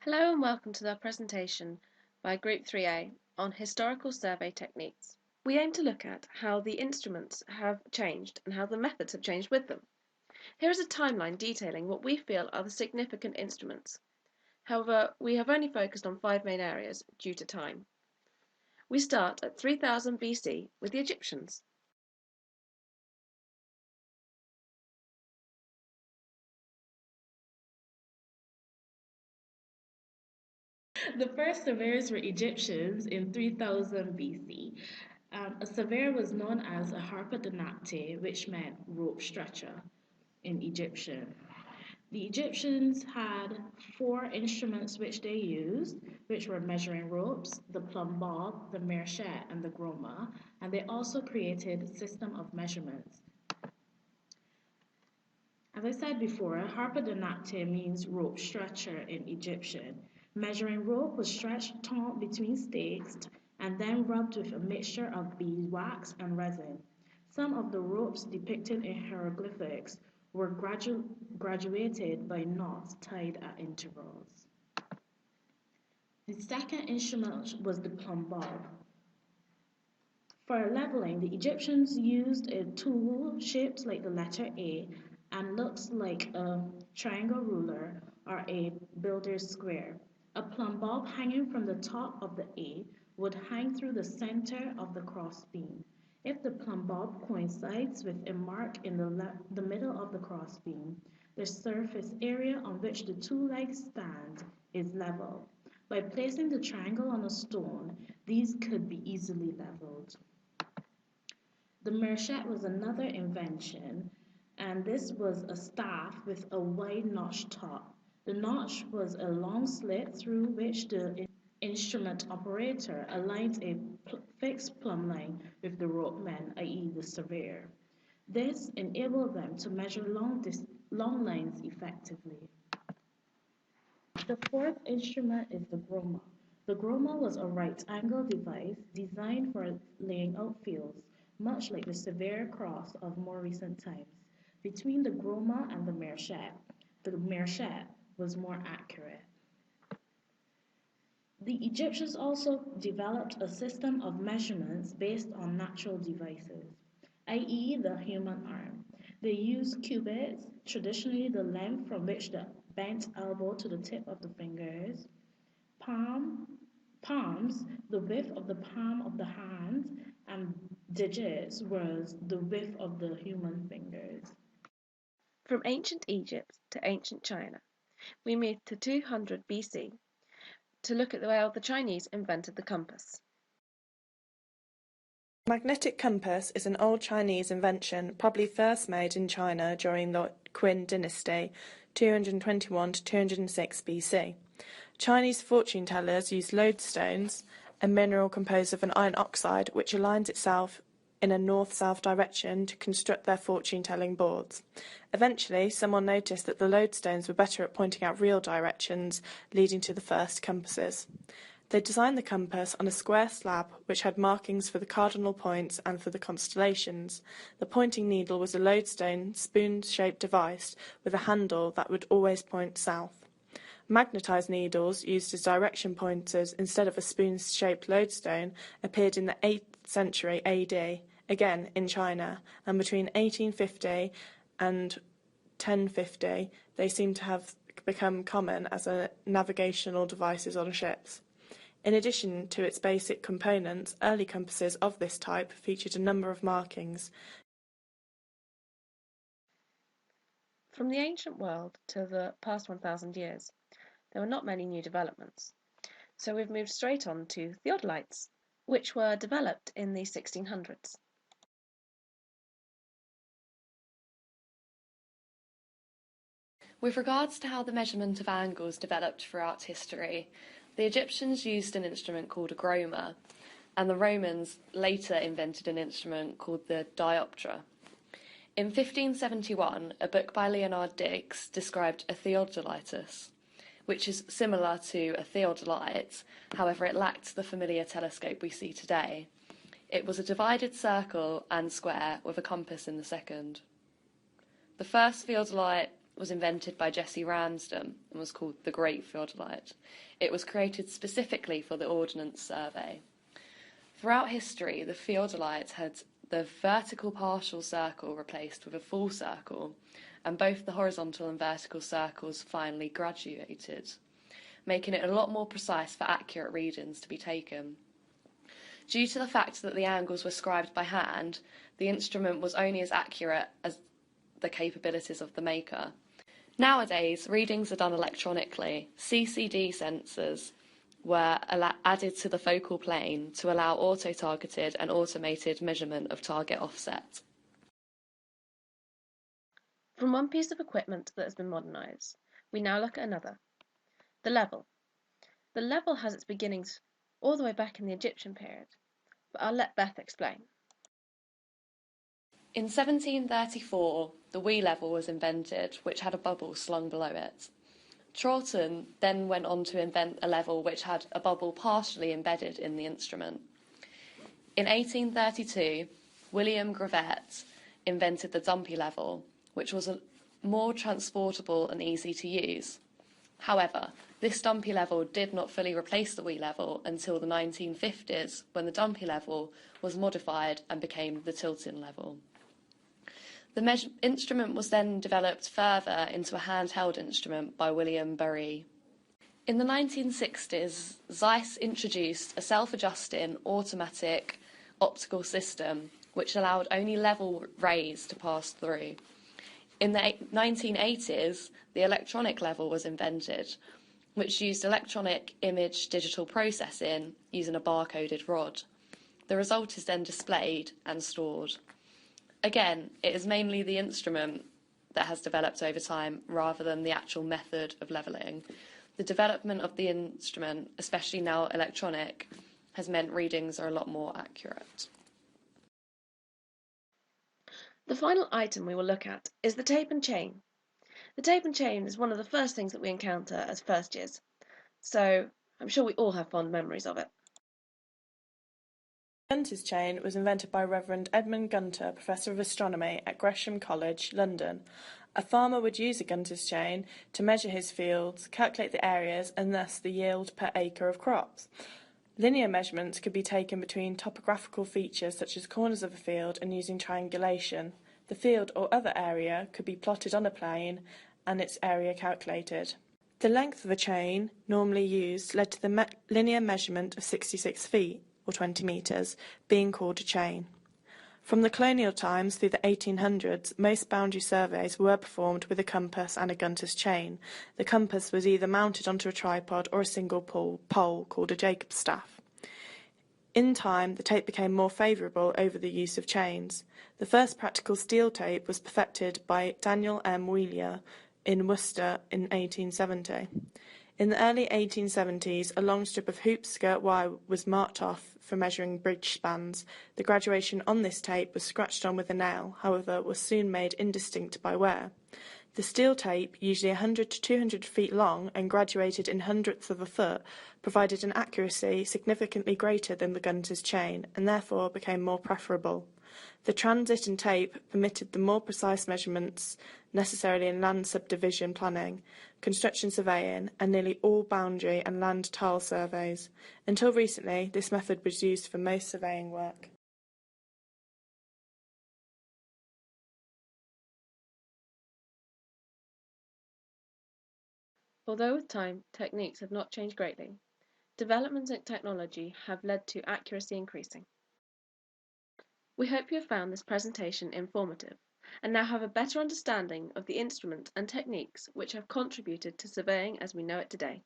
Hello and welcome to our presentation by Group 3A on historical survey techniques. We aim to look at how the instruments have changed and how the methods have changed with them. Here is a timeline detailing what we feel are the significant instruments. However, we have only focused on 5 main areas due to time. We start at 3000 BC with the Egyptians. The first surveyors were Egyptians in 3000 BC. A surveyor was known as a harpodonapte, which meant rope stretcher in Egyptian. The Egyptians had four instruments which they used, which were measuring ropes, the plumb bob, the meerschaert, and the groma, and they also created a system of measurements. As I said before, harpodonapte means rope stretcher in Egyptian. Measuring rope was stretched taut between stakes and then rubbed with a mixture of beeswax and resin. Some of the ropes depicted in hieroglyphics were graduated by knots tied at intervals. The second instrument was the plumb bob. For leveling, the Egyptians used a tool shaped like the letter A and looks like a triangle ruler or a builder's square. A plumb bob hanging from the top of the A would hang through the center of the cross beam. If the plumb bob coincides with a mark in the middle of the cross beam, the surface area on which the two legs stand is level. By placing the triangle on a stone, these could be easily leveled. The meerschaert was another invention, and this was a staff with a wide notch top. The notch was a long slit through which the instrument operator aligned a fixed plumb line with the ropeman, i.e., the surveyor. This enabled them to measure long lines effectively. The fourth instrument is the groma. The groma was a right-angle device designed for laying out fields, much like the severe cross of more recent times. Between the groma and the meerschaert was more accurate. The Egyptians also developed a system of measurements based on natural devices, i.e., the human arm. They used cubits, traditionally the length from which the bent elbow to the tip of the fingers, palms, the width of the palm of the hand, and digits was the width of the human fingers. From ancient Egypt to ancient China, we move to 200 BC to look at the way the Chinese invented the compass. The magnetic compass is an old Chinese invention, probably first made in China during the Qin dynasty, 221 to 206 BC. Chinese fortune tellers used lodestones, a mineral composed of an iron oxide which aligns itself in a north-south direction to construct their fortune-telling boards. Eventually, someone noticed that the lodestones were better at pointing out real directions, leading to the first compasses. They designed the compass on a square slab which had markings for the cardinal points and for the constellations. The pointing needle was a lodestone, spoon-shaped device with a handle that would always point south. Magnetized needles, used as direction pointers instead of a spoon-shaped lodestone, appeared in the 8th century AD, again in China, and between 1850 and 1050 they seem to have become common as navigational devices on ships. In addition to its basic components, early compasses of this type featured a number of markings. From the ancient world to the past 1,000 years, there were not many new developments. So we've moved straight on to theodolites, which were developed in the 1600s. With regards to how the measurement of angles developed throughout history, the Egyptians used an instrument called a groma, and the Romans later invented an instrument called the dioptra. In 1571, a book by Leonard Digges described a theodolitus, which is similar to a theodolite, however it lacked the familiar telescope we see today. It was a divided circle and square with a compass in the second. The first theodolite was invented by Jesse Ramsden and was called the Great Theodolite. It was created specifically for the Ordnance Survey. Throughout history, the theodolite had the vertical partial circle replaced with a full circle, and both the horizontal and vertical circles finally graduated, making it a lot more precise for accurate readings to be taken. Due to the fact that the angles were scribed by hand, the instrument was only as accurate as the capabilities of the maker. Nowadays, readings are done electronically. CCD sensors were added to the focal plane to allow auto-targeted and automated measurement of target offset. From one piece of equipment that has been modernised, we now look at another, the level. The level has its beginnings all the way back in the Egyptian period, but I'll let Beth explain. In 1734, the wheel level was invented, which had a bubble slung below it. Troughton then went on to invent a level which had a bubble partially embedded in the instrument. In 1832, William Gravett invented the dumpy level, which was more transportable and easy to use. However, this dumpy level did not fully replace the wheel level until the 1950s, when the dumpy level was modified and became the tilting level. The instrument was then developed further into a handheld instrument by William Bury. In the 1960s, Zeiss introduced a self-adjusting automatic optical system which allowed only level rays to pass through. In the 1980s, the electronic level was invented, which used electronic image digital processing using a barcoded rod. The result is then displayed and stored. Again, it is mainly the instrument that has developed over time rather than the actual method of levelling. The development of the instrument, especially now electronic, has meant readings are a lot more accurate. The final item we will look at is the tape and chain. The tape and chain is one of the first things that we encounter as first years, so I'm sure we all have fond memories of it. Gunter's chain was invented by Reverend Edmund Gunter, Professor of Astronomy at Gresham College, London. A farmer would use a Gunter's chain to measure his fields, calculate the areas, and thus the yield per acre of crops. Linear measurements could be taken between topographical features such as corners of a field and using triangulation. The field or other area could be plotted on a plane and its area calculated. The length of a chain normally used led to the linear measurement of 66 feet, or 20 metres, being called a chain. From the colonial times through the 1800s, most boundary surveys were performed with a compass and a Gunter's chain. The compass was either mounted onto a tripod or a single pole called a Jacob's staff. In time, the tape became more favourable over the use of chains. The first practical steel tape was perfected by Daniel M. Wheeler in Worcester in 1870. In the early 1870s, a long strip of hoop skirt wire was marked off for measuring bridge spans. The graduation on this tape was scratched on with a nail, however, was soon made indistinct by wear. The steel tape, usually 100 to 200 feet long and graduated in hundredths of a foot, provided an accuracy significantly greater than the Gunter's chain, and therefore became more preferable. The transit and tape permitted the more precise measurements necessarily in land subdivision planning, construction surveying, and nearly all boundary and land tile surveys. Until recently, this method was used for most surveying work. Although with time, techniques have not changed greatly, developments in technology have led to accuracy increasing. We hope you have found this presentation informative and now have a better understanding of the instrument and techniques which have contributed to surveying as we know it today.